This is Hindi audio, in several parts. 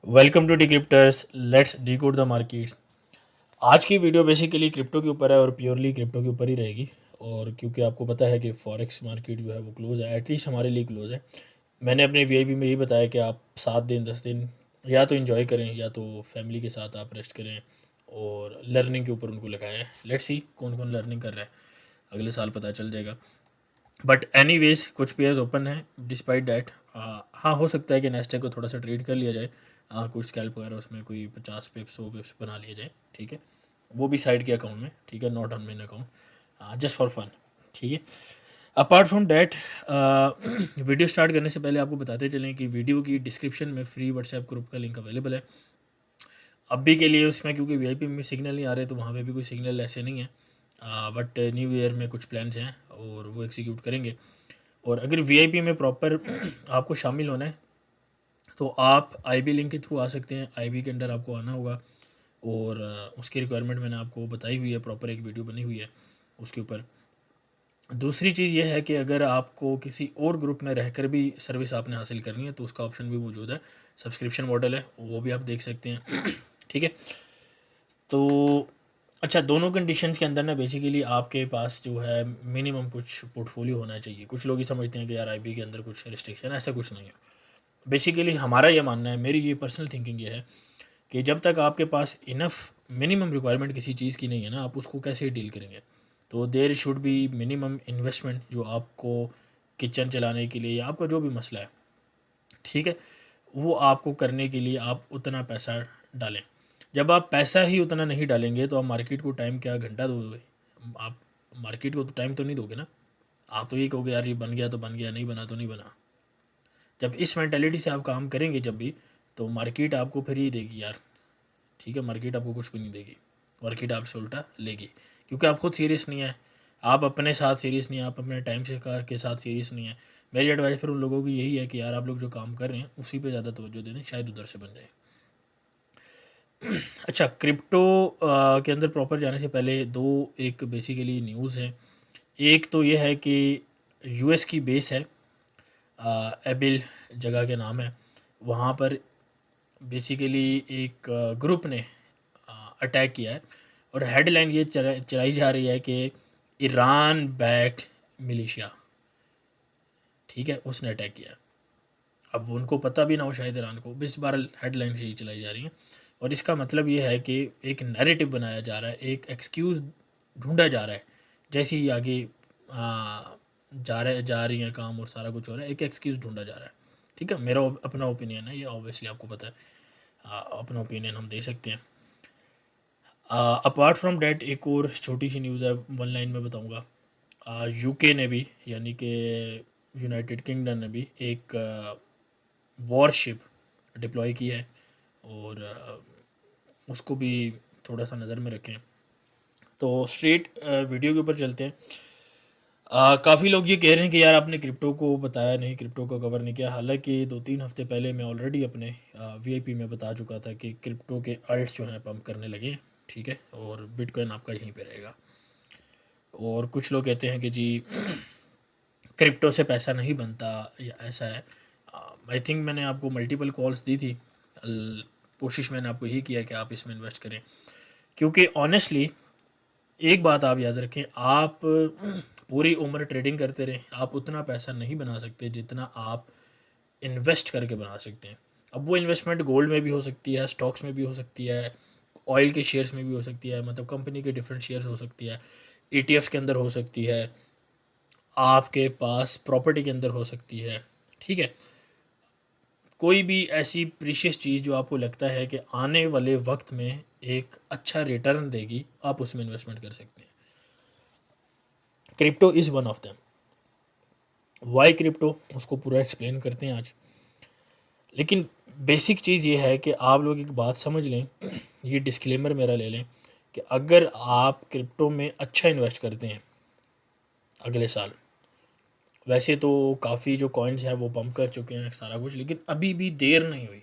Welcome to Decrypters, let's decode the markets. आज की वीडियो बेसिकली क्रिप्टो के ऊपर है और प्योरली क्रिप्टो के ऊपर ही रहेगी। और क्योंकि आपको पता है कि फॉरेक्स मार्केट जो है वो क्लोज़ है, एटलीस्ट हमारे लिए क्लोज़ है। मैंने अपने वीआईपी में यही बताया कि आप 7 दिन 10 दिन या तो इन्जॉय करें या तो फैमिली के साथ आप रेस्ट करें और लर्निंग के ऊपर उनको लगाया है। लेट्स सी कौन कौन लर्निंग कर रहा है, अगले साल पता चल जाएगा। बट एनीवेज कुछ पेयर्स ओपन है डिस्पाइट डैट। हाँ, हो सकता है कि नेस्टेक को थोड़ा सा ट्रेड कर लिया जाए। कुछ स्कैल्प वगैरह उसमें कोई 50 पिप्स 100 पिप्स बना लिए जाए, ठीक है। वो भी साइड के अकाउंट में, ठीक है, not on main account, just for fun, ठीक है। Apart from that, video start करने से पहले आपको बताते चलें कि वीडियो की डिस्क्रिप्शन में फ्री व्हाट्सएप ग्रुप का लिंक अवेलेबल है अभी के लिए उसमें, क्योंकि वीआईपी में सिग्नल नहीं आ रहे तो वहाँ पे भी कोई सिग्नल ऐसे नहीं है। बट न्यू ईयर में कुछ प्लान्स हैं और वो एग्जीक्यूट करेंगे। और अगर वीआईपी में प्रॉपर आपको शामिल होना है तो आप आईबी लिंक के थ्रू आ सकते हैं। आईबी के अंडर आपको आना होगा और उसकी रिक्वायरमेंट मैंने आपको बताई हुई है, प्रॉपर एक वीडियो बनी हुई है उसके ऊपर। दूसरी चीज़ ये है कि अगर आपको किसी और ग्रुप में रहकर भी सर्विस आपने हासिल करनी है तो उसका ऑप्शन भी मौजूद है। सब्सक्रिप्शन मॉडल है, वो भी आप देख सकते हैं ठीक है। तो अच्छा, दोनों कंडीशंस के अंदर ना बेसिकली आपके पास जो है मिनिमम कुछ पोर्टफोलियो होना चाहिए। कुछ लोग ही समझते हैं कि यार आईबी के अंदर कुछ रिस्ट्रिक्शन, ऐसा कुछ नहीं है। बेसिकली हमारा ये मानना है, मेरी ये पर्सनल थिंकिंग ये है कि जब तक आपके पास इनफ मिनिमम रिक्वायरमेंट किसी चीज़ की नहीं है ना, आप उसको कैसे डील करेंगे। तो there should be minimum investment जो आपको किचन चलाने के लिए या आपका जो भी मसला है, ठीक है, वो आपको करने के लिए आप उतना पैसा डालें। जब आप पैसा ही उतना नहीं डालेंगे तो आप मार्केट को टाइम क्या घंटा दोगे। आप मार्केट को तो टाइम तो नहीं दोगे ना। आप तो ये कहोगे यार ये बन गया तो बन गया, नहीं बना तो नहीं बना। जब इस मेंटेलिटी से आप काम करेंगे जब भी, तो मार्केट आपको फिर ये देगी यार, ठीक है, मार्केट आपको कुछ भी नहीं देगी। मार्केट आपसे उल्टा लेगी, क्योंकि आप खुद सीरियस नहीं है। आप अपने साथ सीरियस नहीं है, आप अपने टाइम से के साथ सीरियस नहीं है। मेरी एडवाइस फिर उन लोगों की यही है कि यार आप लोग जो काम कर रहे हैं उसी पे ज़्यादा तवज्जो दे दें, शायद उधर से बन जाए। अच्छा, क्रिप्टो के अंदर प्रॉपर जाने से पहले दो एक बेसिकली न्यूज़ है। एक तो ये है कि यूएस की बेस है, एबिल जगह के नाम है, वहाँ पर बेसिकली एक ग्रुप ने अटैक किया है। और हेडलाइन ये चलाई जा रही है कि ईरान बैक्ड मिलिशिया, ठीक है, उसने अटैक किया। अब उनको पता भी ना हो शायद ईरान को, इस बार हेडलाइन से ही चलाई जा रही है। और इसका मतलब ये है कि एक नैरेटिव बनाया जा रहा है, एक एक्सक्यूज़ ढूंढा जा रहा है। जैसे ही आगे जा रही हैं काम और सारा कुछ हो रहा है, एक एक्सक्यूज़ ढूंढा जा रहा है। ठीक है, मेरा अपना ओपिनियन है ये, ऑब्वियसली आपको पता है। अपना ओपिनियन हम दे सकते हैं। अपार्ट फ्रॉम डैट एक और छोटी सी न्यूज़ है, वन लाइन में बताऊंगा। यूके ने भी, यानी कि यूनाइटेड किंगडम ने भी एक वॉरशिप डिप्लॉय की है और उसको भी थोड़ा सा नज़र में रखें। तो स्ट्रेट वीडियो के ऊपर चलते हैं। काफ़ी लोग ये कह रहे हैं कि यार आपने क्रिप्टो को बताया नहीं, क्रिप्टो को कवर नहीं किया। हालांकि 2-3 हफ्ते पहले मैं ऑलरेडी अपने वीआईपी में बता चुका था कि क्रिप्टो के अल्ट्स जो हैं पंप करने लगे हैं, ठीक है, और बिटकॉइन आपका यहीं पे रहेगा। और कुछ लोग कहते हैं कि जी क्रिप्टो से पैसा नहीं बनता या ऐसा है। आई थिंक मैंने आपको मल्टीपल कॉल्स दी थी। कोशिश मैंने आपको यही किया कि आप इसमें इन्वेस्ट करें, क्योंकि ऑनेस्टली एक बात आप याद रखें, आप पूरी उम्र ट्रेडिंग करते रहें, आप उतना पैसा नहीं बना सकते जितना आप इन्वेस्ट करके बना सकते हैं। अब वो इन्वेस्टमेंट गोल्ड में भी हो सकती है, स्टॉक्स में भी हो सकती है, ऑयल के शेयर्स में भी हो सकती है, मतलब कंपनी के डिफरेंट शेयर्स हो सकती है, ईटीएफ्स के अंदर हो सकती है, आपके पास प्रॉपर्टी के अंदर हो सकती है, ठीक है। कोई भी ऐसी प्रीशियस चीज़ जो आपको लगता है कि आने वाले वक्त में एक अच्छा रिटर्न देगी, आप उसमें इन्वेस्टमेंट कर सकते हैं। Crypto is one of them. Why crypto, उसको पूरा एक्सप्लेन करते हैं आज। लेकिन बेसिक चीज़ ये है कि आप लोग एक बात समझ लें, ये डिस्क्लेमर मेरा ले लें कि अगर आप क्रिप्टो में अच्छा इन्वेस्ट करते हैं अगले साल, वैसे तो काफ़ी जो कॉइन्स हैं वो पंप कर चुके हैं सारा कुछ, लेकिन अभी भी देर नहीं हुई,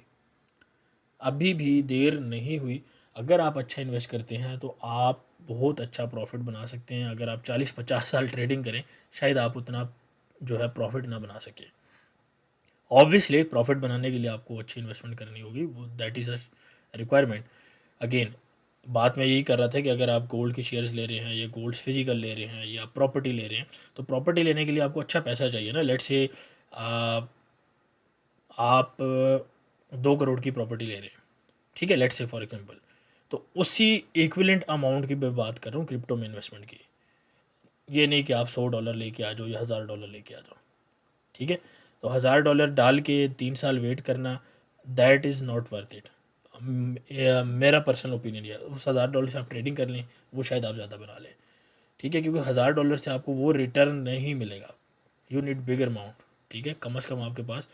अभी भी देर नहीं हुई। अगर आप अच्छा इन्वेस्ट करते हैं तो आप बहुत अच्छा प्रॉफिट बना सकते हैं। अगर आप 40-50 साल ट्रेडिंग करें, शायद आप उतना जो है प्रॉफिट ना बना सकें। ऑब्वियसली प्रॉफिट बनाने के लिए आपको अच्छी इन्वेस्टमेंट करनी होगी, वो that is a requirement. Again बात मैं यही कर रहा था कि अगर आप गोल्ड के शेयर्स ले रहे हैं या गोल्ड फिजिकल ले रहे हैं या प्रॉपर्टी ले रहे हैं, तो प्रॉपर्टी लेने के लिए आपको अच्छा पैसा चाहिए ना। लेट्स से आप 2 करोड़ की प्रॉपर्टी ले रहे हैं, ठीक है, लेट्स से फॉर एग्जांपल, तो उसी इक्विवेलेंट अमाउंट की मैं बात कर रहा हूँ क्रिप्टो में इन्वेस्टमेंट की। ये नहीं कि आप $100 लेके आ जाओ या $1000 लेके आ जाओ, ठीक है। तो $1000 डाल के 3 साल वेट करना, that is not worth it. मेरा पर्सनल ओपिनियन है, उस $1000 से आप ट्रेडिंग कर लें, वो शायद आप ज़्यादा बना लें, ठीक है, क्योंकि $1000 से आपको वो रिटर्न नहीं मिलेगा। यू नीड बिगर अमाउंट, ठीक है, कम से कम आपके पास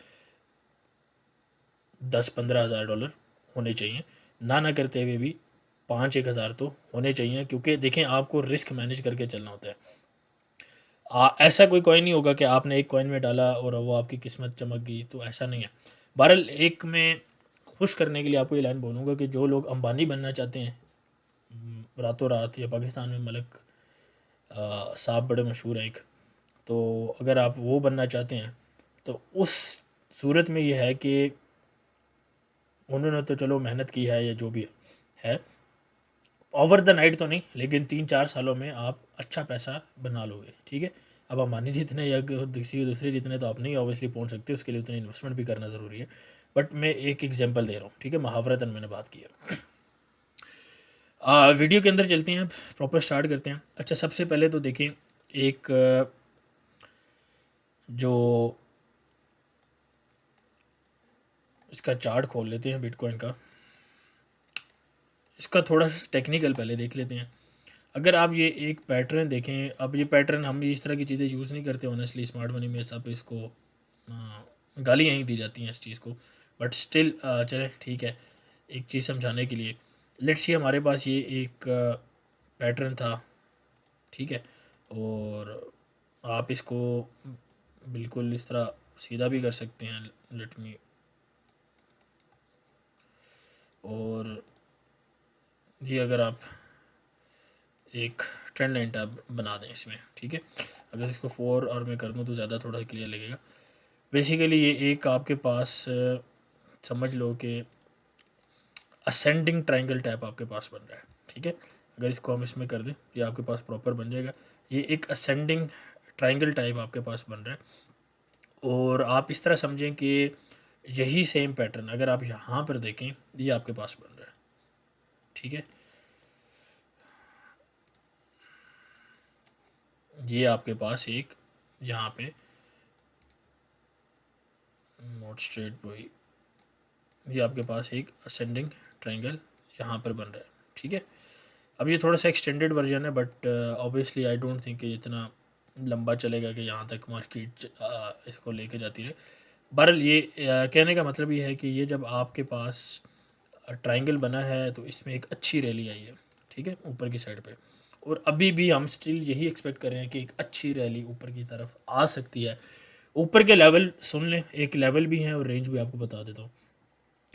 10-15 हज़ार डॉलर होने चाहिए, ना करते हुए भी 5-1 हज़ार तो होने चाहिए, क्योंकि देखें आपको रिस्क मैनेज करके चलना होता है। ऐसा कोई कॉइन नहीं होगा कि आपने एक कॉइन में डाला और वो आपकी किस्मत चमक गई, तो ऐसा नहीं है। बहरहाल एक मैं खुश करने के लिए आपको ये लाइन बोलूँगा कि जो लोग अंबानी बनना चाहते हैं रातों रात, या पाकिस्तान में मलिक साहब बड़े मशहूर हैं एक, तो अगर आप वो बनना चाहते हैं तो उस सूरत में ये है कि उन्होंने तो चलो मेहनत की है या जो भी है, ओवर द नाइट तो नहीं, लेकिन 3-4 सालों में आप अच्छा पैसा बना लोगे, ठीक है। अब अंबानी जितने या किसी दूसरे जितने तो आप नहीं ऑब्वियसली पहुंच सकते, उसके लिए उतनी इन्वेस्टमेंट भी करना ज़रूरी है। बट मैं एक एग्जांपल दे रहा हूँ, ठीक है, मुहावरतन मैंने बात की है। वीडियो के अंदर चलते हैं, प्रॉपर स्टार्ट करते हैं। अच्छा, सबसे पहले तो देखें एक जो इसका चार्ट खोल लेते हैं बिटकॉइन का, इसका थोड़ा सा टेक्निकल पहले देख लेते हैं। अगर आप ये एक पैटर्न देखें, अब ये पैटर्न हम इस तरह की चीज़ें यूज़ नहीं करते ऑनेस्टली, स्मार्ट मनी में सब इसको गालियाँ ही दी जाती हैं इस चीज़ को, बट स्टिल चले ठीक है, एक चीज़ समझाने के लिए। लेट्स सी हमारे पास ये एक पैटर्न था, ठीक है, और आप इसको बिल्कुल इस तरह सीधा भी कर सकते हैं, लेट मी, और ये अगर आप एक ट्रेंड लाइन टैब बना दें इसमें, ठीक है, अगर इसको 4 और मैं कर दूँ तो ज़्यादा थोड़ा क्लियर लगेगा। बेसिकली ये एक आपके पास समझ लो कि असेंडिंग ट्रायंगल टैप आपके पास बन रहा है, ठीक है। अगर इसको हम इसमें कर दें, ये आपके पास प्रॉपर बन जाएगा। ये एक असेंडिंग ट्रायंगल टाइप आपके पास बन रहा है, और आप इस तरह समझें कि यही सेम पैटर्न अगर आप यहाँ पर देखें, ये आपके पास बन रहा है, ठीक है। ये आपके पास एक यहाँ पे नॉट स्ट्रेट बॉय, ये आपके पास एक असेंडिंग ट्रायंगल यहाँ पर बन रहा है, ठीक है। अब ये थोड़ा सा एक्सटेंडेड वर्जन है, but obviously I don't think कि इतना लंबा चलेगा कि यहाँ तक मार्केट इसको लेके जाती रहे। बहरहाल ये कहने का मतलब ये है कि ये जब आपके पास ट्रायंगल बना है तो इसमें एक अच्छी रैली आई है, ठीक है, ऊपर की साइड पे, और अभी भी हम स्टिल यही एक्सपेक्ट कर रहे हैं कि एक अच्छी रैली ऊपर की तरफ आ सकती है। ऊपर के लेवल सुन लें, एक लेवल भी है और रेंज भी आपको बता देता हूँ।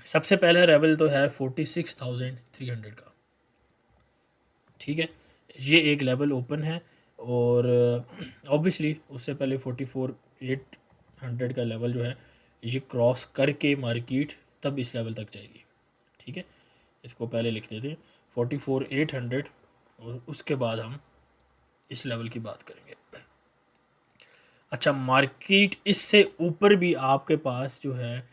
सबसे पहला लेवल तो है 46,300 का, ठीक है, ये एक लेवल ओपन है, और ऑब्वियसली उससे पहले 44,800 का लेवल जो है ये क्रॉस करके मार्केट तब इस लेवल तक जाएगी, ठीक है। इसको पहले लिख देते हैं 44,800, और उसके बाद हम इस लेवल की बात करेंगे। अच्छा, मार्केट इससे ऊपर भी आपके पास जो है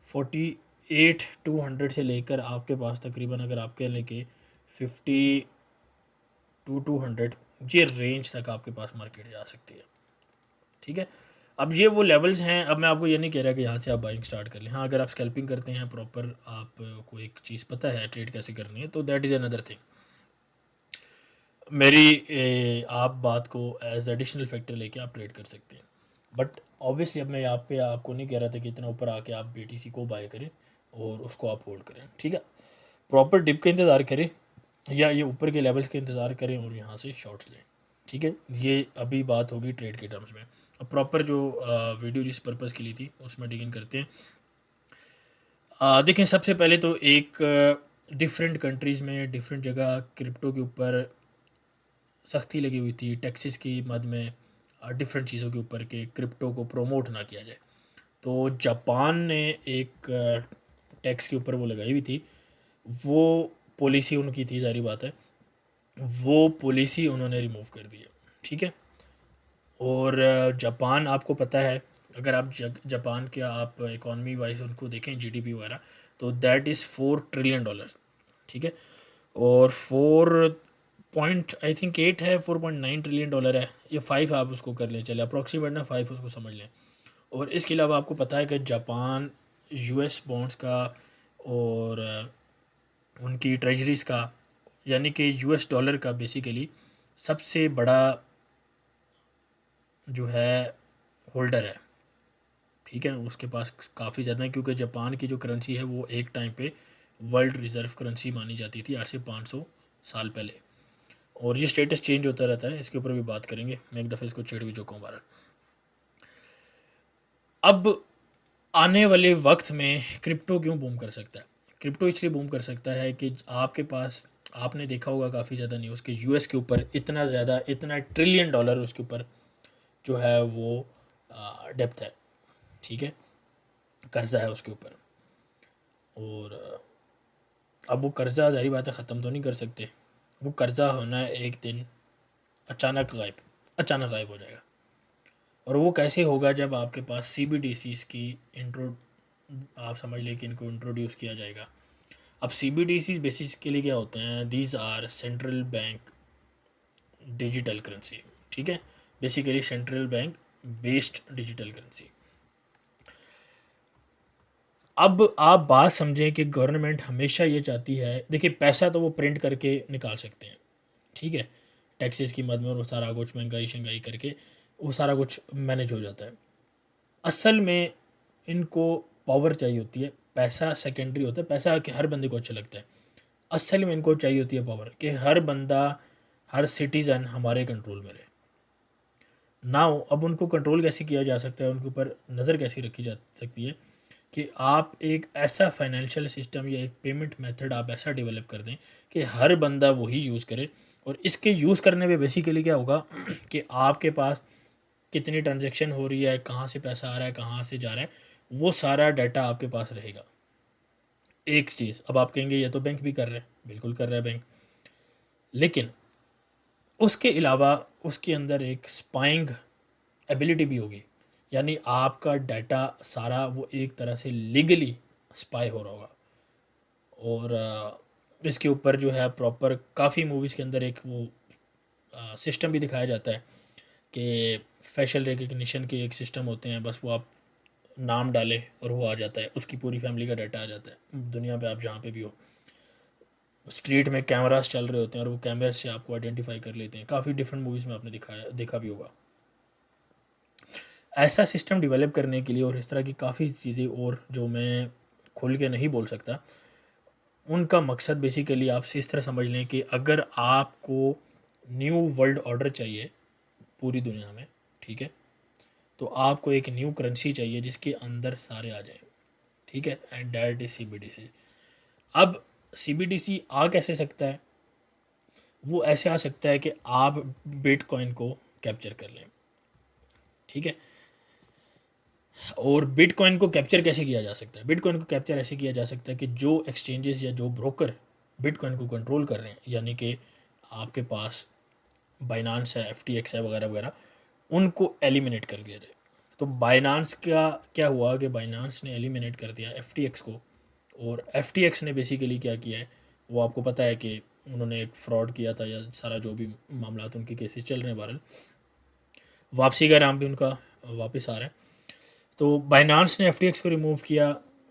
48,200 से लेकर आपके पास तकरीबन अगर आपके लेके 52,200 ये रेंज तक आपके पास मार्केट जा सकती है, ठीक है। अब ये वो लेवल्स हैं, अब मैं आपको ये नहीं कह रहा कि यहाँ से आप बाइंग स्टार्ट कर लें। हाँ, अगर आप स्कैल्पिंग करते हैं प्रॉपर, आपको एक चीज़ पता है ट्रेड कैसे करनी है, तो दैट इज़ अनदर थिंग। मेरी आप बात को एज एडिशनल फैक्टर लेके आप ट्रेड कर सकते हैं, बट ऑब्वियसली अब मैं यहाँ पे आपको नहीं कह रहा था कि इतना ऊपर आके आप BTC को बाय करें और उसको आप होल्ड करें, ठीक है। प्रॉपर डिप का इंतज़ार करें या ये ऊपर के लेवल्स का इंतज़ार करें और यहाँ से शॉर्ट्स लें, ठीक है। ये अभी बात होगी ट्रेड के टर्म्स में। अब प्रॉपर जो वीडियो जिस पर्पज़ की ली थी उसमें डिगिन करते हैं। देखें, सबसे पहले तो एक डिफरेंट कंट्रीज़ में डिफरेंट जगह क्रिप्टो के ऊपर सख्ती लगी हुई थी, टैक्सेस की मद में डिफरेंट चीज़ों के ऊपर के क्रिप्टो को प्रोमोट ना किया जाए, तो जापान ने एक टैक्स के ऊपर वो लगाई हुई थी, वो पॉलिसी उनकी थी, जारी बात है, वो पॉलिसी उन्होंने रिमूव कर दी है। ठीक है। और जापान आपको पता है, अगर आप जापान के आप इकॉनमी वाइज उनको देखें जीडीपी वगैरह, तो दैट इज़ $4 ट्रिलियन। ठीक है। और 4.8 है, $4.9 ट्रिलियन है, ये 5 आप उसको कर लें, चले अप्रॉक्सीमेट ना 5 उसको समझ लें। और इसके अलावा आपको पता है कि जापान यूएस बॉन्ड्स का और उनकी ट्रेजरीज़ का, यानी कि यूएस डॉलर का बेसिकली सबसे बड़ा जो है होल्डर है। ठीक है। उसके पास काफ़ी ज़्यादा है, क्योंकि जापान की जो करेंसी है वो एक टाइम पे वर्ल्ड रिज़र्व करेंसी मानी जाती थी, आज से 500 साल पहले। और ये स्टेटस चेंज होता रहता है, इसके ऊपर भी बात करेंगे, मैं एक दफ़े इसको छेड़ भी चुका हूँ बार। अब आने वाले वक्त में क्रिप्टो क्यों बूम कर सकता है? क्रिप्टो इसलिए बूम कर सकता है कि आपके पास, आपने देखा होगा काफ़ी ज़्यादा न्यूज़ के यूएस के ऊपर इतना ज़्यादा, इतना $1 ट्रिलियन उसके ऊपर जो है वो डेप्थ है। ठीक है। कर्जा है उसके ऊपर। और अब वो कर्जा जारी बात है ख़त्म तो नहीं कर सकते, वो कर्जा होना है एक दिन अचानक गायब हो जाएगा। और वो कैसे होगा? जब आपके पास सीबीडीसीज़ की इंट्रो, आप समझ लें कि इनको इंट्रोड्यूस किया जाएगा। अब सीबीडीसीज़ बेसिकली क्या होते हैं? These are central bank digital currency. ठीक है। Basically central bank based digital currency. अब आप बात समझें कि गवर्नमेंट हमेशा ये चाहती है, देखिए पैसा तो वो प्रिंट करके निकाल सकते हैं, ठीक है, टैक्सेस की मद में, और वो सारा कुछ महंगाई शंगाई करके वो सारा कुछ मैनेज हो जाता है। असल में इनको पावर चाहिए होती है, पैसा सेकेंडरी होता है, पैसा कि हर बंदे को अच्छा लगता है। असल में इनको चाहिए होती है पावर, कि हर बंदा, हर सिटीज़न हमारे कंट्रोल में रहे। नाउ अब उनको कंट्रोल कैसे किया जा सकता है, उनके ऊपर नज़र कैसी रखी जा सकती है, कि आप एक ऐसा फाइनेंशियल सिस्टम या एक पेमेंट मेथड आप ऐसा डेवलप कर दें कि हर बंदा वही यूज़ करे। और इसके यूज़ करने पे बेसिकली क्या होगा कि आपके पास कितनी ट्रांजैक्शन हो रही है, कहाँ से पैसा आ रहा है, कहाँ से जा रहा है, वो सारा डाटा आपके पास रहेगा। एक चीज़, अब आप कहेंगे ये तो बैंक भी कर रहे हैं, बिल्कुल कर रहा है बैंक, लेकिन उसके अलावा उसके अंदर एक स्पाइंग एबिलिटी भी होगी, यानी आपका डाटा सारा वो एक तरह से लीगली स्पाई हो रहा होगा। और इसके ऊपर जो है प्रॉपर काफ़ी मूवीज़ के अंदर एक वो सिस्टम भी दिखाया जाता है कि फेशियल रिकग्निशन के एक सिस्टम होते हैं, बस वो आप नाम डालें और वो आ जाता है, उसकी पूरी फैमिली का डाटा आ जाता है, दुनिया पे आप जहाँ पे भी हो। स्ट्रीट में कैमरास चल रहे होते हैं और वो कैमरे से आपको आइडेंटिफाई कर लेते हैं, काफ़ी डिफरेंट मूवीज़ में आपने देखा भी होगा। ऐसा सिस्टम डेवलप करने के लिए और इस तरह की काफ़ी चीज़ें और जो मैं खुल के नहीं बोल सकता, उनका मकसद बेसिकली आप इस तरह समझ लें कि अगर आपको न्यू वर्ल्ड ऑर्डर चाहिए पूरी दुनिया में, ठीक है, तो आपको एक न्यू करेंसी चाहिए जिसके अंदर सारे आ जाएं। ठीक है। And that is CBDC. अब सीबीडीसी आ कैसे सकता है? वो ऐसे आ सकता है कि आप बिटकॉइन को कैप्चर कर लें। ठीक है। और बिटकॉइन को कैप्चर कैसे किया जा सकता है? बिटकॉइन को कैप्चर ऐसे किया जा सकता है कि जो एक्सचेंजेस या जो ब्रोकर बिटकॉइन को कंट्रोल कर रहे हैं, यानी कि आपके पास बाइनांस है, एफटीएक्स है, वगैरह वगैरह, उनको एलिमिनेट कर दिया जाए। तो बाइनांस का क्या हुआ कि बाइनांस ने एलिमिनेट कर दिया एफटीएक्स को, और एफटीएक्स ने बेसिकली क्या किया है, वो आपको पता है कि उन्होंने एक फ्रॉड किया था, या सारा जो भी मामला उनके केसेस चल रहे हैं, बहरहाल वापसी का नाम भी उनका वापस आ रहा है। तो बाइनांस ने एफटीएक्स को रिमूव किया,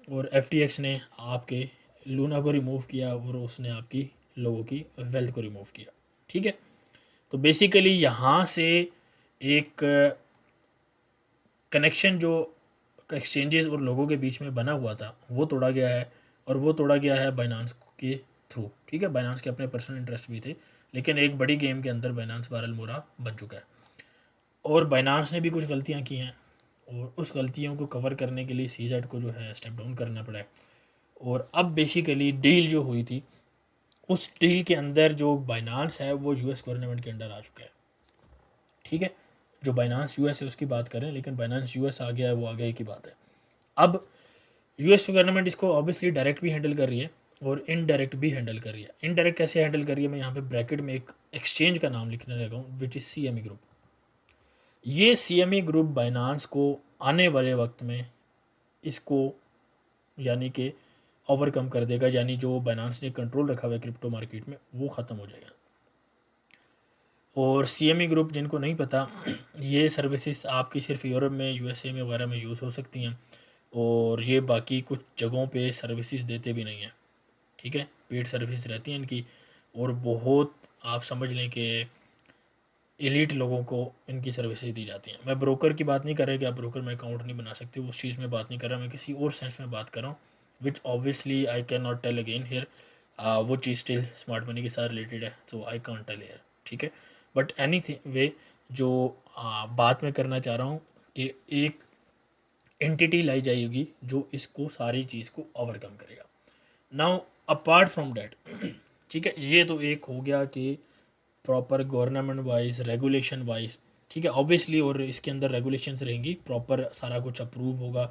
और एफटीएक्स ने आपके लूना को रिमूव किया, और उसने आपकी लोगों की वेल्थ को रिमूव किया। ठीक है। तो बेसिकली यहाँ से एक कनेक्शन जो एक्सचेंजेस और लोगों के बीच में बना हुआ था वो तोड़ा गया है, और वो तोड़ा गया है बाइनांस के थ्रू। ठीक है। बाइनांस के अपने पर्सनल इंटरेस्ट भी थे, लेकिन एक बड़ी गेम के अंदर बाइनांस बहरहाल मोरा बन चुका है। और बाइनांस ने भी कुछ गलतियाँ की हैं, और उस गलतियों को कवर करने के लिए सीजेड को जो है स्टेप डाउन करना पड़ा है। और अब बेसिकली डील जो हुई थी, उस डील के अंदर जो बाइनांस है वो यूएस गवर्नमेंट के अंडर आ चुका है। ठीक है। जो बाइनांस यूएस है उसकी बात करें, लेकिन बाइनांस यूएस आ गया है, वो आ गया की बात है। अब यूएस गवर्नमेंट इसको ऑब्वियसली डायरेक्ट भी हैंडल कर रही है और इनडायरेक्ट भी हैंडल कर रही है। इनडायरेक्ट कैसे हैंडल कर रही है, मैं यहाँ पे ब्रैकेट में एक एक्सचेंज का नाम लिखने लगा हूँ, विच इज़ CME ग्रुप। ये CME ग्रुप बाइनांस को आने वाले वक्त में इसको यानी कि ओवरकम कर देगा, यानी जो बाइनांस ने कंट्रोल रखा हुआ है क्रिप्टो मार्केट में वो ख़त्म हो जाएगा। और CME ग्रुप जिनको नहीं पता, ये सर्विसेज आपकी सिर्फ यूरोप में, USA में वगैरह में यूज़ हो सकती हैं और ये बाकी कुछ जगहों पे सर्विसेज देते भी नहीं हैं। ठीक है, पेड सर्विस रहती हैं इनकी और बहुत आप समझ लें कि एलीट लोगों को इनकी सर्विसेज दी जाती हैं। मैं ब्रोकर की बात नहीं कर रहा कि आप ब्रोकर में अकाउंट नहीं बना सकते, उस चीज़ में बात नहीं कर रहा, मैं किसी और सेंस में बात कर रहा हूँ which obviously I can not tell again here. वो चीज़ स्टिल स्मार्ट मनी के साथ रिलेटेड है, तो आई कॉन्ट टेल हेयर। ठीक है, बट एनी वे जो बात मैं करना चाह रहा हूँ कि एक एंटिटी लाई जाएगी जो इसको सारी चीज़ को ओवरकम करेगा। नाउ अपार्ट फ्रॉम डैट, ठीक है, ये तो एक हो गया कि proper government wise, regulation wise, ठीक है, ऑब्वियसली, और इसके अंदर रेगुलेशंस रहेंगी, प्रॉपर सारा कुछ अप्रूव होगा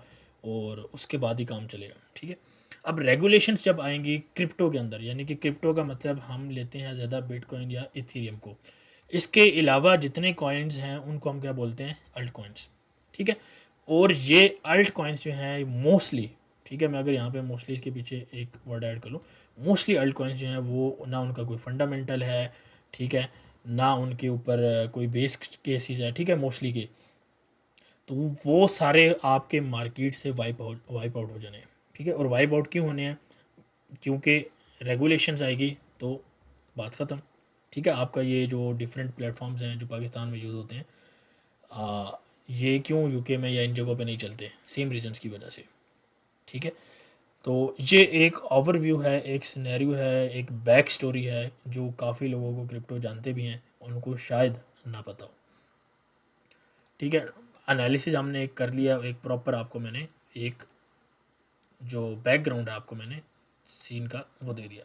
और उसके बाद ही काम चलेगा। ठीक है, अब रेगुलेशंस जब आएंगी क्रिप्टो के अंदर, यानी कि क्रिप्टो का मतलब हम लेते हैं ज़्यादा बिटकॉइन या इथेरियम को, इसके अलावा जितने कॉइन्स हैं उनको हम क्या बोलते हैं, अल्ट कॉइन्स। ठीक है, और ये अल्ट कॉइन्स जो हैं मोस्टली, ठीक है, मैं अगर यहाँ पे मोस्टली इसके पीछे एक वर्ड ऐड कर लूँ, मोस्टली अल्ट कॉइन्स जो हैं वो ना उनका कोई फंडामेंटल है, ठीक है, ना उनके ऊपर कोई बेस केसेस है, ठीक है, मोस्टली के, तो वो सारे आपके मार्केट से वाइप आउट हो जाने हैं। ठीक है, और वाइप आउट क्यों होने हैं, क्योंकि रेगुलेशंस आएगी तो बात ख़त्म। ठीक है, आपका ये जो डिफरेंट प्लेटफॉर्म्स हैं जो पाकिस्तान में यूज़ होते हैं, ये क्यों यूके में या इन जगहों पे नहीं चलते, सेम रीजंस की वजह से। ठीक है, तो ये एक ओवरव्यू है, एक सिनेरियो है, एक बैक स्टोरी है जो काफ़ी लोगों को क्रिप्टो जानते भी हैं, उनको शायद ना पता हो। ठीक है, एनालिसिस हमने एक कर लिया, एक प्रॉपर आपको मैंने एक जो बैकग्राउंड है आपको मैंने सीन का वो दे दिया।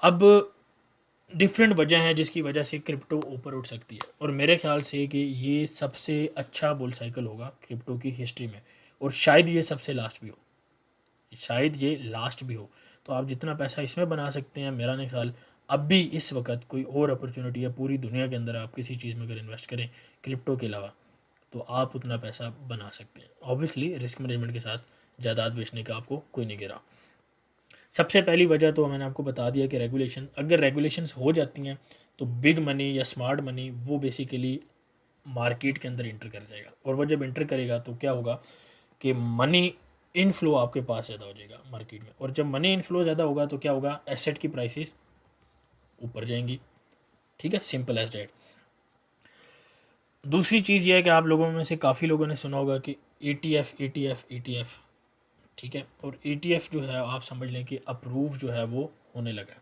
अब डिफरेंट वजह हैं जिसकी वजह से क्रिप्टो ऊपर उठ सकती है, और मेरे ख्याल से कि ये सबसे अच्छा बुल साइकिल होगा क्रिप्टो की हिस्ट्री में, और शायद ये सबसे लास्ट भी हो, शायद ये लास्ट भी हो। तो आप जितना पैसा इसमें बना सकते हैं, मेरा नहीं ख्याल अब भी इस वक्त कोई और अपॉर्चुनिटी है पूरी दुनिया के अंदर, आप किसी चीज़ में अगर इन्वेस्ट करें क्रिप्टो के अलावा, तो आप उतना पैसा बना सकते हैं। ऑब्वियसली रिस्क मैनेजमेंट के साथ जायदाद बेचने का आपको कोई नहीं गिरा। सबसे पहली वजह तो मैंने आपको बता दिया कि रेगुलेशन, अगर रेगुलेशंस हो जाती हैं तो बिग मनी या स्मार्ट मनी वो बेसिकली मार्केट के अंदर इंटर कर जाएगा, और वो जब इंटर करेगा तो क्या होगा कि मनी इनफ्लो आपके पास ज़्यादा हो जाएगा मार्केट में, और जब मनी इनफ्लो ज़्यादा होगा तो क्या होगा, एसेट की प्राइसेस ऊपर जाएंगी। ठीक है, सिंपल एज डैट। दूसरी चीज़ ये है कि आप लोगों में से काफ़ी लोगों ने सुना होगा कि ETF, ठीक है, और ETF जो है आप समझ लें कि अप्रूव जो है वो होने लगा है।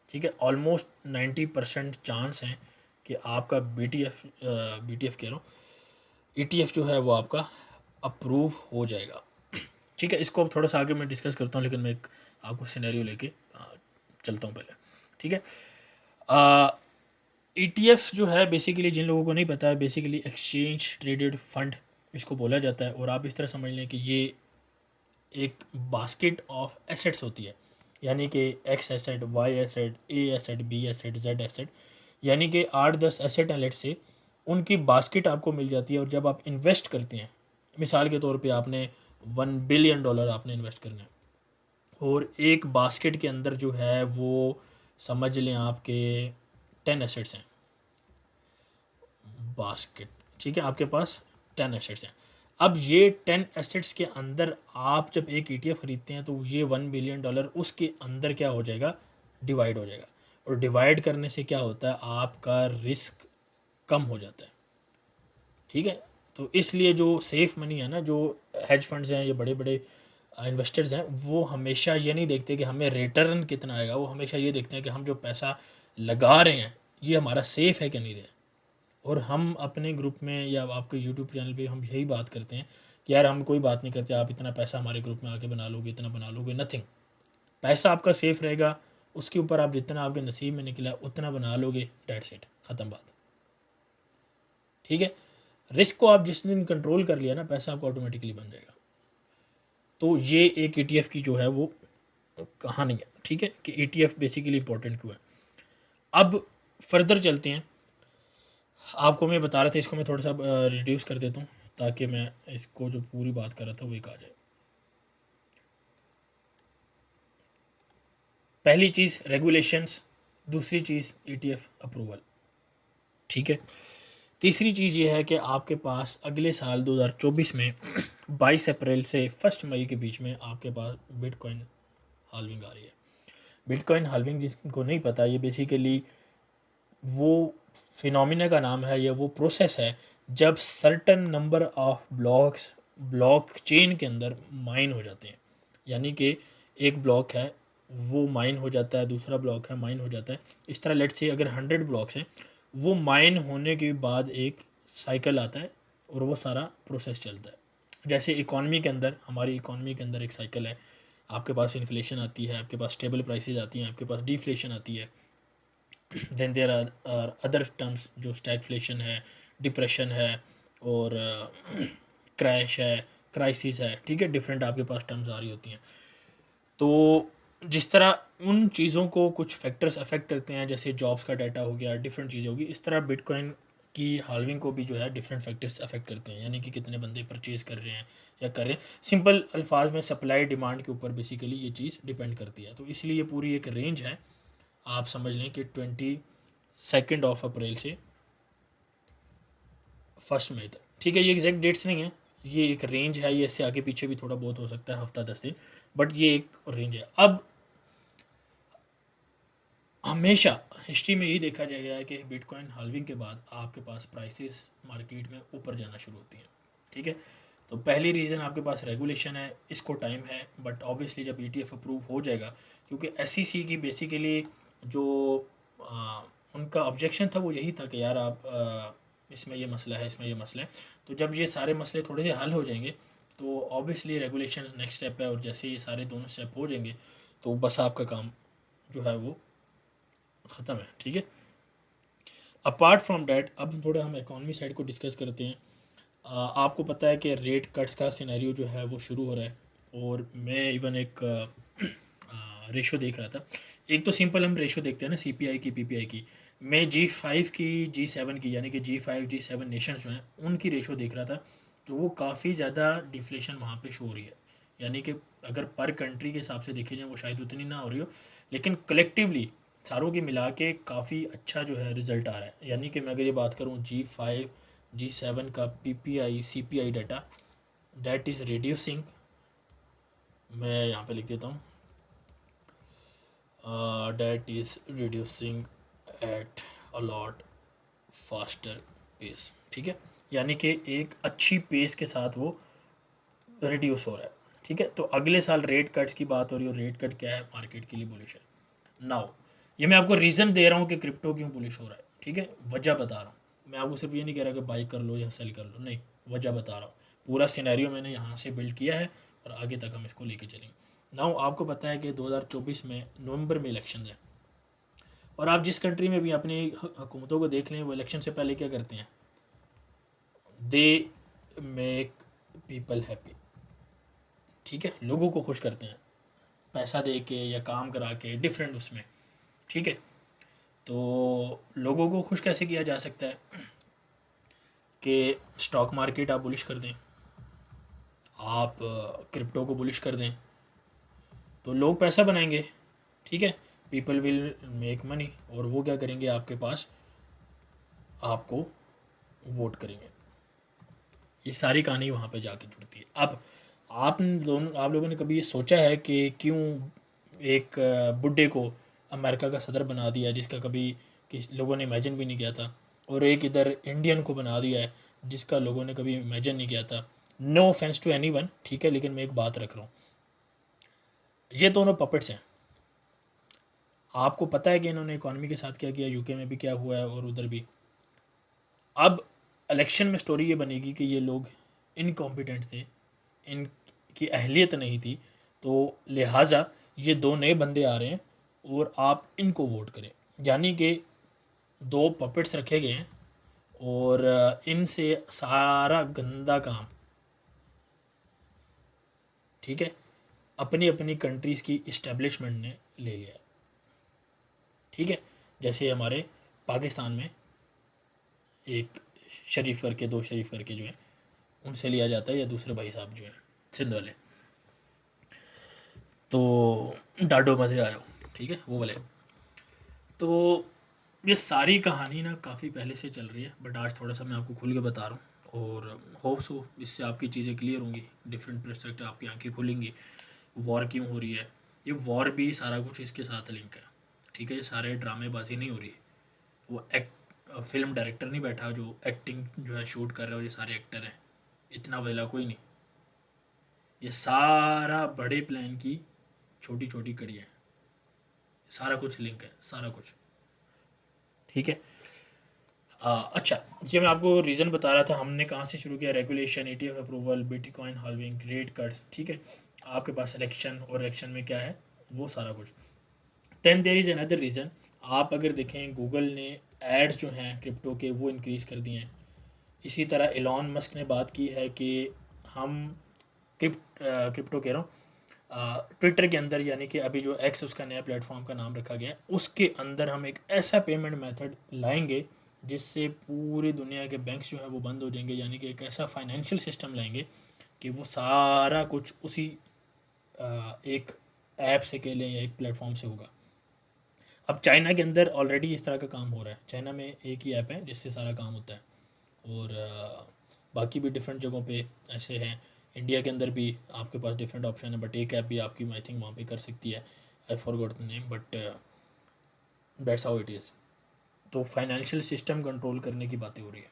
ठीक है, ऑलमोस्ट 90% चांस हैं कि आपका BTF कह रहा हूँ, ETF जो है वो आपका अप्रूव हो जाएगा। ठीक है, इसको अब थोड़ा सा आगे मैं डिस्कस करता हूँ, लेकिन मैं एक आपको सिनेरियो लेके चलता हूँ पहले। ठीक है, ETF जो है बेसिकली, जिन लोगों को नहीं पता है, बेसिकली एक्सचेंज ट्रेडेड फंड इसको बोला जाता है, और आप इस तरह समझ लें कि ये एक बास्केट ऑफ एसेट्स होती है, यानी कि X asset, Y asset, A asset, B asset, Z asset, यानी कि 8-10 एसेट हैं लेट्स से, उनकी बास्केट आपको मिल जाती है। और जब आप इन्वेस्ट करते हैं, मिसाल के तौर पे आपने $1 बिलियन आपने इन्वेस्ट करना है, और एक बास्केट के अंदर जो है वो समझ लें आपके 10 एसेट्स हैं बास्केट। ठीक है, आपके पास 10 एसेट्स हैं। अब ये 10 एसेट्स के अंदर आप जब एक ETF ख़रीदते हैं तो ये $1 बिलियन उसके अंदर क्या हो जाएगा, डिवाइड हो जाएगा, और डिवाइड करने से क्या होता है, आपका रिस्क कम हो जाता है। ठीक है, तो इसलिए जो सेफ़ मनी है ना, जो हेज फंड्स हैं, ये बड़े बड़े इन्वेस्टर्स हैं, वो हमेशा ये नहीं देखते कि हमें रिटर्न कितना आएगा, वो हमेशा ये देखते हैं कि हम जो पैसा लगा रहे हैं ये हमारा सेफ़ है कि नहीं है। और हम अपने ग्रुप में या आपके यूट्यूब चैनल पे हम यही बात करते हैं कि यार हम कोई बात नहीं करते, आप इतना पैसा हमारे ग्रुप में आके बना लोगे, इतना बना लोगे, नथिंग। पैसा आपका सेफ़ रहेगा, उसके ऊपर आप जितना आपके नसीब में निकला उतना बना लोगे, डेट्स इट, ख़त्म बात। ठीक है, रिस्क को आप जिस दिन कंट्रोल कर लिया ना, पैसा आपको ऑटोमेटिकली बन जाएगा। तो ये एक ETF की जो है वो कहानी है, ठीक है, कि ETF बेसिकली इंपॉर्टेंट क्यों है। अब फर्दर चलते हैं, आपको मैं बता रहा था, इसको मैं थोड़ा सा रिड्यूस कर देता हूँ ताकि मैं इसको जो पूरी बात कर रहा था वो एक आ जाए। पहली चीज़ रेगुलेशंस, दूसरी चीज़ ETF अप्रूवल, ठीक है। तीसरी चीज़ ये है कि आपके पास अगले साल 2024 में 22 अप्रैल से 1 मई के बीच में आपके पास बिटकॉइन हाल्विंग आ रही है। बिटकॉइन हाल्विंग जिसको नहीं पता, ये बेसिकली वो फिनोमिना का नाम है या वो प्रोसेस है जब certain number of block chain के अंदर माइन हो जाते हैं। यानी कि एक ब्लॉक है वो माइन हो जाता है, दूसरा ब्लॉक है माइन हो जाता है, इस तरह लेट्स से अगर 100 ब्लॉक्स हैं, वो माइन होने के बाद एक साइकिल आता है और वो सारा प्रोसेस चलता है। जैसे इकॉनमी के अंदर, हमारी इकॉनमी के अंदर एक साइकिल है, आपके पास इन्फ्लेशन आती है, आपके पास स्टेबल प्राइसेस आती हैं, आपके पास डिफ्लेशन आती है, then there are other terms जो स्टैगफ्लेशन है, डिप्रेशन है और क्रैश है, क्राइसिस है, ठीक है, डिफरेंट आपके पास टर्म्स आ रही होती हैं। तो जिस तरह उन चीज़ों को कुछ फैक्टर्स अफेक्ट करते हैं, जैसे जॉब्स का डाटा हो गया, डिफरेंट चीज़ें होगी, इस तरह बिटकॉइन की हाल्विंग को भी जो है डिफरेंट फैक्टर्स अफेक्ट करते हैं, यानी कि कितने बंदे परचेज कर रहे हैं या कर रहे हैं। सिंपल अल्फाज में सप्लाई डिमांड के ऊपर बेसिकली ये चीज़ डिपेंड करती है। तो इसलिए ये पूरी एक रेंज है, आप समझ लें कि 22 अप्रैल से 1 मई तक, ठीक है। ये एग्जैक्ट डेट्स नहीं है, ये एक रेंज है, ये इससे आगे पीछे भी थोड़ा बहुत हो सकता है, हफ्ता 10 दिन, बट ये एक रेंज है। अब हमेशा हिस्ट्री में यही देखा जाएगा कि बिटकॉइन हाल्विंग के बाद आपके पास प्राइसेस मार्केट में ऊपर जाना शुरू होती हैं, ठीक है। तो पहली रीज़न आपके पास रेगुलेशन है, इसको टाइम है, बट ऑब्वियसली जब ETF अप्रूव हो जाएगा, क्योंकि SEC की बेसिकली जो उनका ऑब्जेक्शन था वो यही था कि यार आप इसमें ये मसला है, इसमें ये मसला है। तो जब ये सारे मसले थोड़े से हल हो जाएंगे तो ऑब्वियसली रेगुलेशन नेक्स्ट स्टेप है, और जैसे ये सारे दोनों स्टेप हो जाएंगे तो बस आपका काम जो है वो ख़त्म है, ठीक है। अपार्ट फ्रॉम डैट अब थोड़ा हम इकॉनमी साइड को डिस्कस करते हैं। आपको पता है कि रेट कट्स का सिनेरियो जो है वो शुरू हो रहा है, और मैं इवन एक रेशो देख रहा था। एक तो सिंपल हम रेशो देखते हैं ना, CPI की, PPI की। मैं G5 की, G7 की, यानी कि G5 G7 नेशंस जो हैं उनकी रेशो देख रहा था, तो वो काफ़ी ज़्यादा डिफ्लेशन वहाँ पे शो हो रही है। यानी कि अगर पर कंट्री के हिसाब से देखे जाए वो शायद उतनी ना हो रही हो, लेकिन कलेक्टिवली सारों की मिला के काफ़ी अच्छा जो है रिज़ल्ट आ रहा है। यानी कि मैं अगर ये बात करूँ G5 G7 का PPI CPI data, that is reducing, मैं यहाँ पे लिख देता हूँ, that is reducing at a lot faster pace, ठीक है। यानी कि एक अच्छी पेस के साथ वो रिड्यूस हो रहा है, ठीक है। तो अगले साल रेट कट्स की बात हो रही है, और रेट कट क्या है, मार्केट के लिए बुलिश है। नाउ ये मैं आपको रीज़न दे रहा हूँ कि क्रिप्टो क्यों बुलिश हो रहा है, ठीक है, वजह बता रहा हूँ। मैं आपको सिर्फ ये नहीं कह रहा कि बाई कर लो या सेल कर लो, नहीं, वजह बता रहा हूँ। पूरा सिनेरियो मैंने यहाँ से बिल्ड किया है और आगे तक हम इसको लेके चलेंगे। नाउ आपको पता है कि 2024 में नवंबर में इलेक्शन है, और आप जिस कंट्री में भी अपनी हुकूमतों को देख लें, वो इलेक्शन से पहले क्या करते हैं, दे मेक पीपल हैप्पी, ठीक है, लोगों को खुश करते हैं पैसा दे के या काम करा के, डिफरेंट उसमें, ठीक है। तो लोगों को खुश कैसे किया जा सकता है कि स्टॉक मार्केट आप बुलिश कर दें, आप क्रिप्टो को बुलिश कर दें, तो लोग पैसा बनाएंगे, ठीक है, पीपल विल मेक मनी, और वो क्या करेंगे, आपके पास आपको वोट करेंगे। ये सारी कहानी वहाँ पे जाके जुड़ती है। अब आप लोगों ने कभी ये सोचा है कि क्यों एक बुड्ढे को अमेरिका का सदर बना दिया, जिसका कभी किस लोगों ने इमेजिन भी नहीं किया था, और एक इधर इंडियन को बना दिया है जिसका लोगों ने कभी इमेजिन नहीं किया था। नो ऑफेंस टू एनीवन, ठीक है, लेकिन मैं एक बात रख रहा हूँ, ये दोनों पपेट्स हैं। आपको पता है कि इन्होंने इकॉनमी के साथ क्या किया, यूके में भी क्या हुआ है और उधर भी। अब इलेक्शन में स्टोरी ये बनेगी कि ये लोग इनकॉम्पिटेंट थे, इनकी अहलियत नहीं थी, तो लिहाजा ये दो नए बंदे आ रहे हैं और आप इनको वोट करें। यानी कि दो पपेट्स रखे गए हैं, और इनसे सारा गंदा काम, ठीक है, अपनी अपनी कंट्रीज़ की इस्टेब्लिशमेंट ने ले लिया, ठीक है। जैसे हमारे पाकिस्तान में एक शरीफ करके, दो शरीफ करके जो है उनसे लिया जाता है, या दूसरे भाई साहब जो हैं सिंध वाले, तो डाडो मज़े आयो, ठीक है, वो वाले। तो ये सारी कहानी ना काफ़ी पहले से चल रही है, बट आज थोड़ा सा मैं आपको खुल के बता रहा हूँ, और होप्स हो इससे आपकी चीज़ें क्लियर होंगी, डिफरेंट पर्सपेक्टिव, आपकी आंखें खुलेंगी। वॉर क्यों हो रही है, ये वॉर भी सारा कुछ इसके साथ लिंक है, ठीक है। ये सारे ड्रामेबाजी नहीं हो रही है, वो फिल्म डायरेक्टर नहीं बैठा जो एक्टिंग जो है शूट कर रहा है, और ये सारे एक्टर हैं, इतना वेला कोई नहीं। ये सारा बड़े प्लान की छोटी छोटी कड़ी है, सारा कुछ लिंक है, सारा कुछ, ठीक है। अच्छा, ये मैं आपको रीज़न बता रहा था, हमने कहाँ से शुरू किया, regulation, ETF approval, bitcoin halving, rate cuts, ठीक है। आपके पास सिलेक्शन, और इलेक्शन में क्या है वो सारा कुछ। Then there is another reason, आप अगर देखें गूगल ने एड्स जो हैं क्रिप्टो के वो इंक्रीज़ कर दिए हैं। इसी तरह एलॉन मस्क ने बात की है कि हम क्रिप्टो कह रहा हूँ, ट्विटर के अंदर, यानी कि अभी जो एक्स उसका नया प्लेटफॉर्म का नाम रखा गया है, उसके अंदर हम एक ऐसा पेमेंट मेथड लाएंगे जिससे पूरी दुनिया के बैंक्स जो है वो बंद हो जाएंगे, यानी कि एक ऐसा फाइनेंशियल सिस्टम लाएंगे कि वो सारा कुछ उसी एक ऐप से कह लें या एक प्लेटफॉर्म से होगा। अब चाइना के अंदर ऑलरेडी इस तरह का काम हो रहा है, चाइना में एक ही ऐप है जिससे सारा काम होता है, और बाकी भी डिफरेंट जगहों पे ऐसे हैं। इंडिया के अंदर भी आपके पास डिफरेंट ऑप्शन है, बट एक ऐप भी आपकी आई थिंक वहाँ पे कर सकती है, I forgot the name, but that's how it is. तो फाइनेंशियल सिस्टम कंट्रोल करने की बातें हो रही है,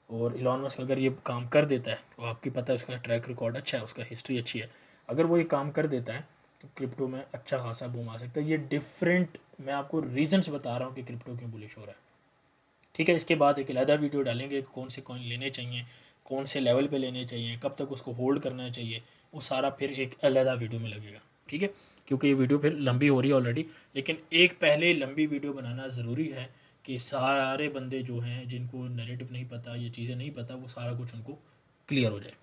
और इलॉन मस्क अगर ये काम कर देता है, तो आपकी पता है उसका ट्रैक रिकॉर्ड अच्छा है, उसका हिस्ट्री अच्छी है, अगर वो ये काम कर देता है तो क्रिप्टो में अच्छा खासा बूम आ सकता है। ये डिफरेंट, मैं आपको रीजंस बता रहा हूँ कि क्रिप्टो क्यों बुलिश हो रहा है, ठीक है। इसके बाद एक अलहदा वीडियो डालेंगे, कौन से कॉइन लेने चाहिए, कौन से लेवल पे लेने चाहिए, कब तक उसको होल्ड करना चाहिए, वो सारा फिर एक अलहदा वीडियो में लगेगा, ठीक है। क्योंकि ये वीडियो फिर लंबी हो रही है ऑलरेडी, लेकिन एक पहले लंबी वीडियो बनाना ज़रूरी है कि सारे बंदे जो हैं जिनको नैरेटिव नहीं पता, ये चीज़ें नहीं पता, वो सारा कुछ उनको क्लियर हो जाए।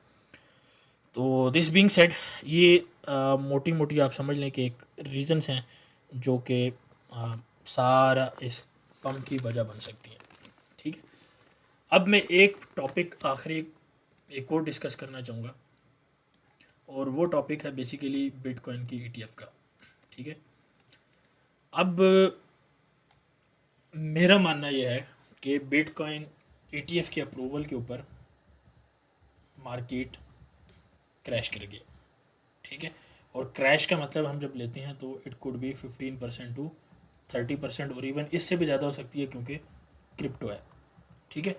तो दिस बीइंग सेड, ये मोटी मोटी आप समझ लें कि एक रीज़न्स हैं जो कि सारा इस पम्प की वजह बन सकती हैं, ठीक है। अब मैं एक टॉपिक आखिरी एक और डिस्कस करना चाहूँगा, और वो टॉपिक है बेसिकली बिटकॉइन की ETF का, ठीक है। अब मेरा मानना यह है कि बिटकॉइन ETF के अप्रूवल के ऊपर मार्केट क्रैश कर गया, ठीक है। और क्रैश का मतलब हम जब लेते हैं तो इट कुड बी 15% टू 30%, और इवन इससे भी ज़्यादा हो सकती है क्योंकि क्रिप्टो है, ठीक है।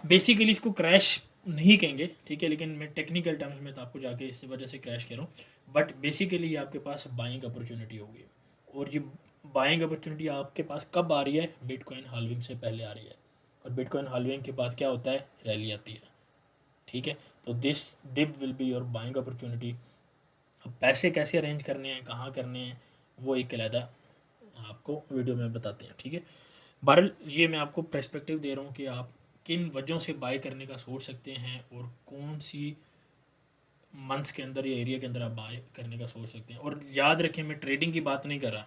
बेसिकली इसको क्रैश नहीं कहेंगे, ठीक है, लेकिन मैं टेक्निकल टर्म्स में तो आपको जाके इस वजह से क्रैश कह रहा हूँ, बट बेसिकली ये आपके पास बाइंग अपॉर्चुनिटी होगी, और ये बाइंग अपॉर्चुनिटी आपके पास कब आ रही है, बिटकॉइन हाल्विंग से पहले आ रही है, और बिटकॉइन हाल्विंग के बाद क्या होता है, रैली आती है, ठीक है। तो this dip will be your buying opportunity. अब पैसे कैसे अरेंज करने हैं, कहाँ करने हैं, वो एक अलहदा आपको वीडियो में बताते हैं, ठीक है। बहरहाल ये मैं आपको पर्सपेक्टिव दे रहा हूँ कि आप किन वजहों से बाय करने का सोच सकते हैं, और कौन सी मंथ्स के अंदर या एरिया के अंदर आप बाय करने का सोच सकते हैं। और याद रखें, मैं ट्रेडिंग की बात नहीं कर रहा,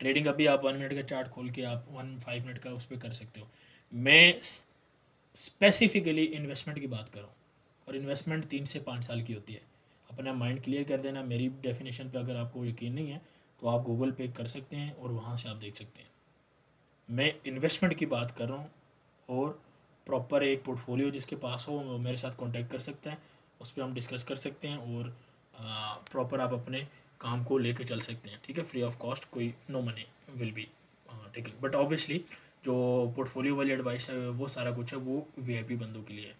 ट्रेडिंग अभी आप 1 मिनट का चार्ट खोल के आप 5 मिनट का उस पर कर सकते हो, मैं स्पेसिफिकली इन्वेस्टमेंट की बात कर रहा हूँ, और इन्वेस्टमेंट 3 से 5 साल की होती है। अपना माइंड क्लियर कर देना, मेरी डेफिनेशन पे अगर आपको यकीन नहीं है तो आप गूगल पे कर सकते हैं और वहाँ से आप देख सकते हैं, मैं इन्वेस्टमेंट की बात कर रहा हूँ। और प्रॉपर एक पोर्टफोलियो जिसके पास हो वो मेरे साथ कांटेक्ट कर सकता है, उस पर हम डिस्कस कर सकते हैं, और प्रॉपर आप अपने काम को लेकर चल सकते हैं, ठीक है, फ्री ऑफ कॉस्ट, कोई no money will be taken, but obviously जो पोर्टफोलियो वाली एडवाइस है वो सारा कुछ है वो VIP बंदों के लिए है,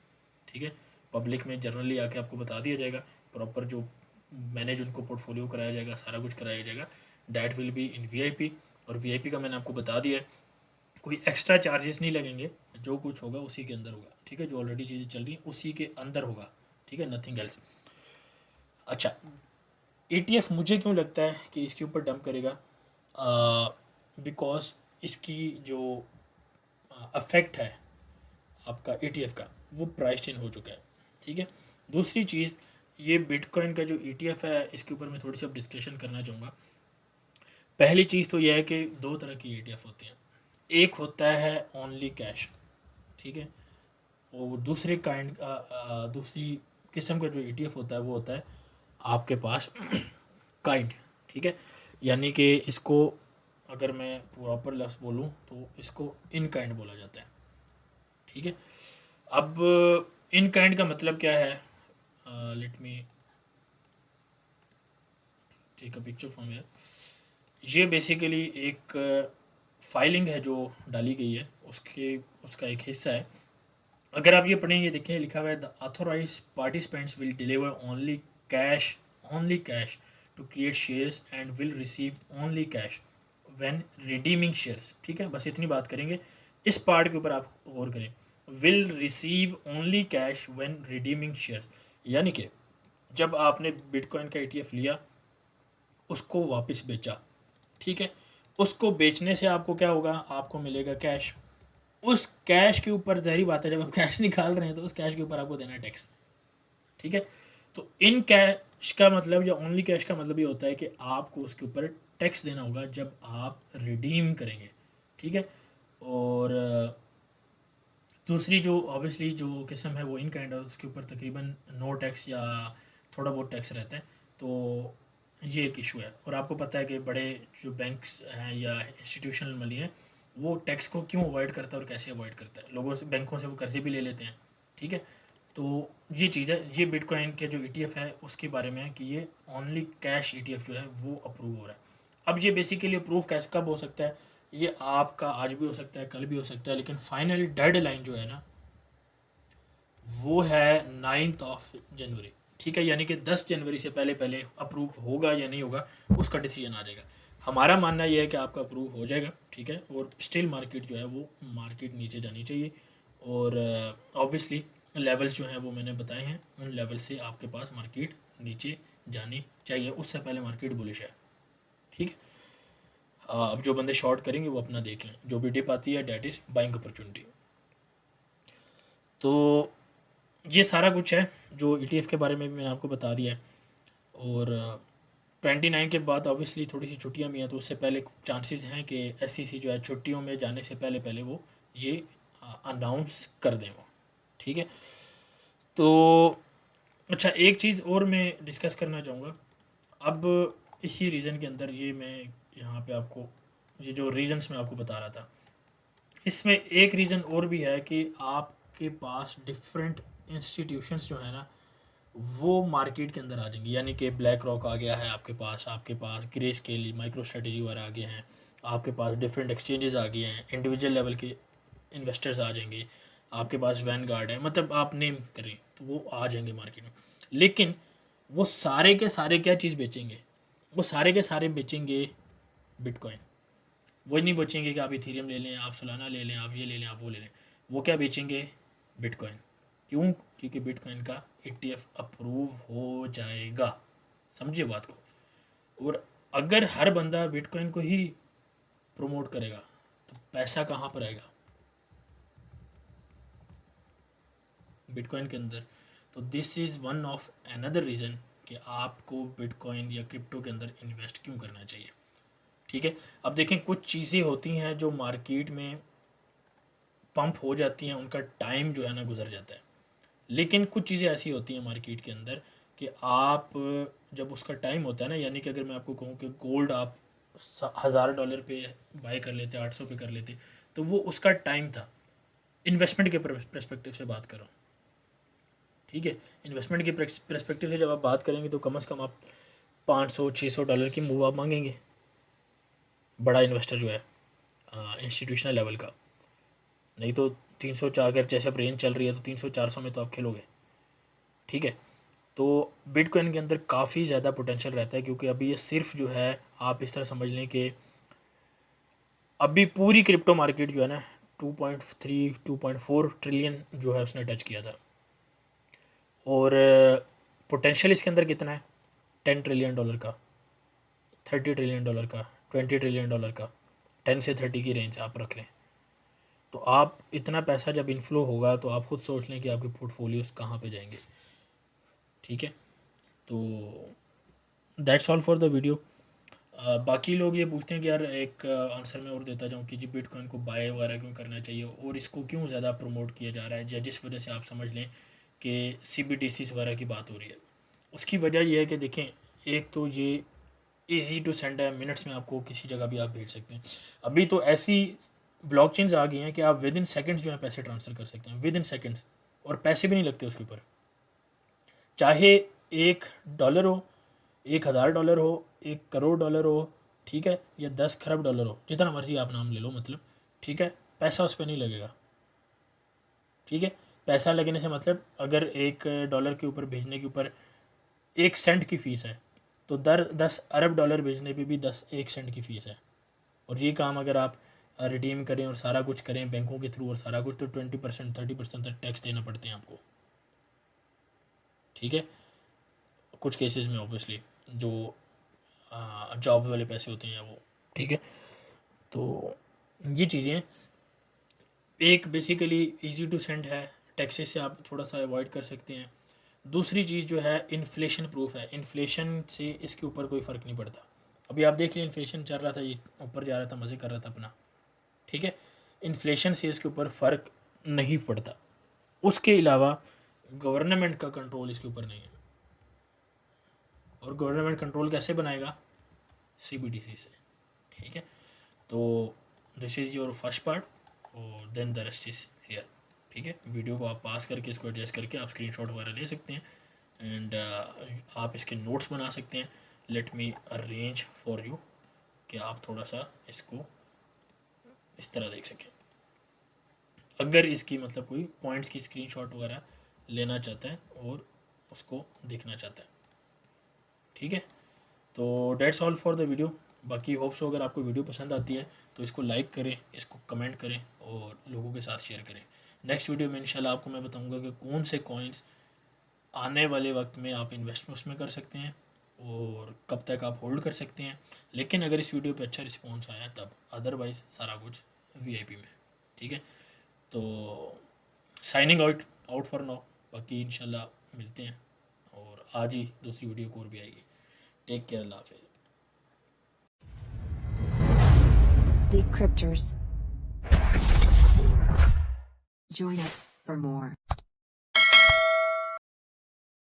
ठीक है। पब्लिक में जनरली आके आपको बता दिया जाएगा, प्रॉपर जो मैनेज उनको पोर्टफोलियो कराया जाएगा, सारा कुछ कराया जाएगा, that will be in VIP। और VIP का मैंने आपको बता दिया है, कोई एक्स्ट्रा चार्जेस नहीं लगेंगे, जो कुछ होगा उसी के अंदर होगा, ठीक है, जो ऑलरेडी चीज़ें चल रही हैं उसी के अंदर होगा, ठीक है, नथिंग एल्स। अच्छा, ETF मुझे क्यों लगता है कि इसके ऊपर डंप करेगा, बिकॉज इसकी जो अफेक्ट है आपका ETF का वो प्राइस्ड इन हो चुका है, ठीक है। दूसरी चीज़, ये बिटकॉइन का जो ETF है इसके ऊपर मैं थोड़ी सी अब डिस्कशन करना चाहूँगा। पहली चीज़ तो यह है कि दो तरह की ETF होती हैं। एक होता है ओनली कैश, ठीक है, और दूसरी किस्म का जो ETF होता है वो होता है आपके पास काइंड, ठीक है। यानी कि इसको अगर मैं प्रॉपर लफ्ज़ बोलूँ तो इसको इन काइंड बोला जाता है, ठीक है। अब इन काइंड का मतलब क्या है, let me take a picture from here. ये बेसिकली एक फाइलिंग है जो डाली गई है, उसका एक हिस्सा है। अगर आप ये पढ़ेंगे, देखें लिखा हुआ है the authorise participants will deliver only cash to create shares and will receive only cash when redeeming shares, ठीक है। बस इतनी बात करेंगे, इस पार्ट के ऊपर आप गौर करें। Will receive only cash when redeeming shares, यानी कि जब आपने बिटकॉइन का ETF लिया, उसको वापस बेचा, ठीक है, उसको बेचने से आपको क्या होगा, आपको मिलेगा कैश। उस कैश के ऊपर ज़ाहिर बात है, जब आप कैश निकाल रहे हैं तो उस कैश के ऊपर आपको देना है टैक्स, ठीक है। तो इन कैश का मतलब या ओनली कैश का मतलब ये होता है कि आपको उसके ऊपर टैक्स देना होगा जब आप रिडीम करेंगे, ठीक है। और दूसरी जो ऑब्वियसली जो किस्म है वो इन काइंड है, उसके ऊपर तकरीबन नो टैक्स या थोड़ा बहुत टैक्स रहता है। तो ये एक इशू है। और आपको पता है कि बड़े जो बैंक्स हैं या इंस्टीट्यूशनल मनी है, वो टैक्स को क्यों अवॉइड करता है और कैसे अवॉइड करता है, लोगों से बैंकों से वो कर्जे भी ले लेते हैं, ठीक है। तो ये चीज़ है, ये बिटकॉइन के जो ETF है उसके बारे में है कि ये ओनली कैश ETF जो है वो अप्रूव हो रहा है। अब ये बेसिकली अप्रूव कैश कब हो सकता है, ये आपका आज भी हो सकता है, कल भी हो सकता है, लेकिन फाइनल डेडलाइन जो है ना वो है 9 जनवरी, ठीक है। यानी कि 10 जनवरी से पहले पहले अप्रूव होगा या नहीं होगा उसका डिसीजन आ जाएगा। हमारा मानना यह है कि आपका अप्रूव हो जाएगा, ठीक है। और स्टिल मार्केट जो है वो मार्केट नीचे जानी चाहिए। और ऑब्वियसली लेवल्स जो हैं वो मैंने बताए हैं, उन लेवल से आपके पास मार्केट नीचे जानी चाहिए, उससे पहले मार्केट बुलिश है, ठीक है। अब जो बंदे शॉर्ट करेंगे वो अपना देख लें, जो भी डिप आती है डेट इज़ बाइंग अपॉर्चुनिटी। तो ये सारा कुछ है जो ETF के बारे में भी मैंने आपको बता दिया है। और 29 के बाद ऑब्वियसली थोड़ी सी छुट्टियां भी हैं, तो उससे पहले चांसेस हैं कि SEC जो है छुट्टियों में जाने से पहले पहले वो ये अनाउंस कर दें वो, ठीक है। तो अच्छा, एक चीज़ और मैं डिस्कस करना चाहूँगा। अब इसी रीज़न के अंदर ये मैं यहाँ पे आपको ये जो रीज़न्स मैं आपको बता रहा था, इसमें एक रीज़न और भी है कि आपके पास डिफरेंट इंस्टीट्यूशंस जो है ना वो मार्केट के अंदर आ जाएंगे। यानी कि ब्लैक रॉक आ गया है आपके पास ग्रे स्केल माइक्रो स्ट्रेटेजी वगैरह आ गए हैं, आपके पास डिफरेंट एक्सचेंजेस आ गए हैं, इंडिविजुअल लेवल के इन्वेस्टर्स आ जाएंगे, आपके पास वैनगार्ड है, मतलब आप नेम करें तो वो आ जाएंगे मार्केट में। लेकिन वो सारे के सारे क्या चीज़ बेचेंगे, वो सारे के सारे बेचेंगे बिटकॉइन। वो नहीं बेचेंगे कि आप इथीरियम ले लें, आप सोलाना ले लें, आप ये ले लें, आप वो ले लें। वो क्या बेचेंगे, बिटकॉइन। क्यों, क्योंकि बिटकॉइन का ETF अप्रूव हो जाएगा, समझिए बात को। और अगर हर बंदा बिटकॉइन को ही प्रमोट करेगा तो पैसा कहाँ पर आएगा बिटकॉइन के अंदर। तो this is one of another reason कि आपको बिटकॉइन या क्रिप्टो के अंदर इन्वेस्ट क्यों करना चाहिए, ठीक है। अब देखें, कुछ चीज़ें होती हैं जो मार्केट में पंप हो जाती हैं, उनका टाइम जो है ना गुजर जाता है। लेकिन कुछ चीज़ें ऐसी होती हैं मार्केट के अंदर कि आप जब उसका टाइम होता है ना, यानी कि अगर मैं आपको कहूँ कि गोल्ड आप $1000 पे बाय कर लेते, 800 पे कर लेते, तो वो उसका टाइम था। इन्वेस्टमेंट के परस्पेक्टिव से बात कर रहा हूँ, ठीक है। इन्वेस्टमेंट के परस्पेक्टिव से जब आप बात करेंगे तो कम से कम आप $500-600 की मूव आप मांगेंगे, बड़ा इन्वेस्टर जो है इंस्टीट्यूशनल लेवल का। नहीं तो 300 अगर जैसे अब रेंज चल रही है तो 300-400 में तो आप खेलोगे, ठीक है। तो बिटकॉइन के अंदर काफ़ी ज़्यादा पोटेंशियल रहता है, क्योंकि अभी ये सिर्फ जो है आप इस तरह समझ लें कि अभी पूरी क्रिप्टो मार्केट जो है ना 2.4 ट्रिलियन जो है उसने टच किया था। और पोटेंशियल इसके अंदर कितना है, $10 ट्रिलियन का, $30 ट्रिलियन का, $20 ट्रिलियन का, 10 से 30 की रेंज आप रख लें। तो आप इतना पैसा जब इनफ्लो होगा तो आप खुद सोच लें कि आपके पोर्टफोलियोज कहाँ पे जाएंगे। ठीक है, तो that's all for the video. बाकी लोग ये पूछते हैं कि यार एक आंसर मैं और देता जाऊँ कि जी बिटकॉइन को बाय वगैरह क्यों करना चाहिए और इसको क्यों ज़्यादा प्रमोट किया जा रहा है, या जिस वजह से आप समझ लें कि CBDCs वगैरह की बात हो रही है। उसकी वजह यह है कि देखें, एक तो ये ईजी टू सेंड है, मिनट्स में आपको किसी जगह भी आप भेज सकते हैं। अभी तो ऐसी ब्लॉकचेन्स आ गई हैं कि आप विद इन सेकेंड्स जो है पैसे ट्रांसफ़र कर सकते हैं, विद इन सेकेंड्स, और पैसे भी नहीं लगते उसके ऊपर। चाहे $1 हो, $1000 हो, $1 करोड़ हो, ठीक है, या 10 खरब डॉलर हो, जितना मर्जी आप नाम ले लो, मतलब ठीक है, पैसा उस पर नहीं लगेगा। ठीक है, पैसा लगने से मतलब अगर $1 के ऊपर भेजने के ऊपर 1 सेंट की फ़ीस है तो 10 अरब डॉलर भेजने पे भी 1 सेंट की फ़ीस है। और ये काम अगर आप रिडीम करें और सारा कुछ करें बैंकों के थ्रू और सारा कुछ, तो 20% 30% तक टैक्स देना पड़ते हैं आपको। ठीक है, कुछ केसेस में ऑब्वियसली जो जॉब वाले पैसे होते हैं वो। ठीक है, तो ये चीज़ें हैं। एक बेसिकली इजी टू सेंड है, टैक्सेस से आप थोड़ा सा अवॉइड कर सकते हैं। दूसरी चीज़ जो है इन्फ्लेशन प्रूफ है, इन्फ्लेशन से इसके ऊपर कोई फ़र्क नहीं पड़ता। अभी आप देख लीजिए, इन्फ्लेशन चल रहा था, ये ऊपर जा रहा था, मज़े कर रहा था अपना। ठीक है, इन्फ्लेशन से इसके ऊपर फ़र्क नहीं पड़ता। उसके अलावा गवर्नमेंट का कंट्रोल इसके ऊपर नहीं है, और गवर्नमेंट कंट्रोल कैसे बनाएगा? CBDC से। ठीक है, तो this is your first part और then the rest is here. ठीक है, वीडियो को आप पास करके इसको एडजस्ट करके आप स्क्रीनशॉट वगैरह ले सकते हैं एंड आप इसके नोट्स बना सकते हैं। Let me arrange for you कि आप थोड़ा सा इसको इस तरह देख सकें। अगर इसकी मतलब कोई पॉइंट्स की स्क्रीनशॉट वगैरह लेना चाहता है और उसको देखना चाहता है। ठीक है, तो that's all for the video. बाकी होप सो अगर आपको वीडियो पसंद आती है तो इसको लाइक करें, इसको कमेंट करें और लोगों के साथ शेयर करें। नेक्स्ट वीडियो में इंशाल्लाह आपको मैं बताऊंगा कि कौन से कॉइन्स आने वाले वक्त में आप इन्वेस्ट उसमें कर सकते हैं और कब तक आप होल्ड कर सकते हैं। लेकिन अगर इस वीडियो पे अच्छा रिस्पॉन्स आया तब, अदरवाइज़ सारा कुछ VIP में। ठीक है, तो साइनिंग आउट फॉर नाउ। बाकी इंशाल्लाह मिलते हैं और आज ही दूसरी वीडियो को और भी आएगी। टेक केयर, अल्लाह हाफिज़। Decryptors. Join us for more.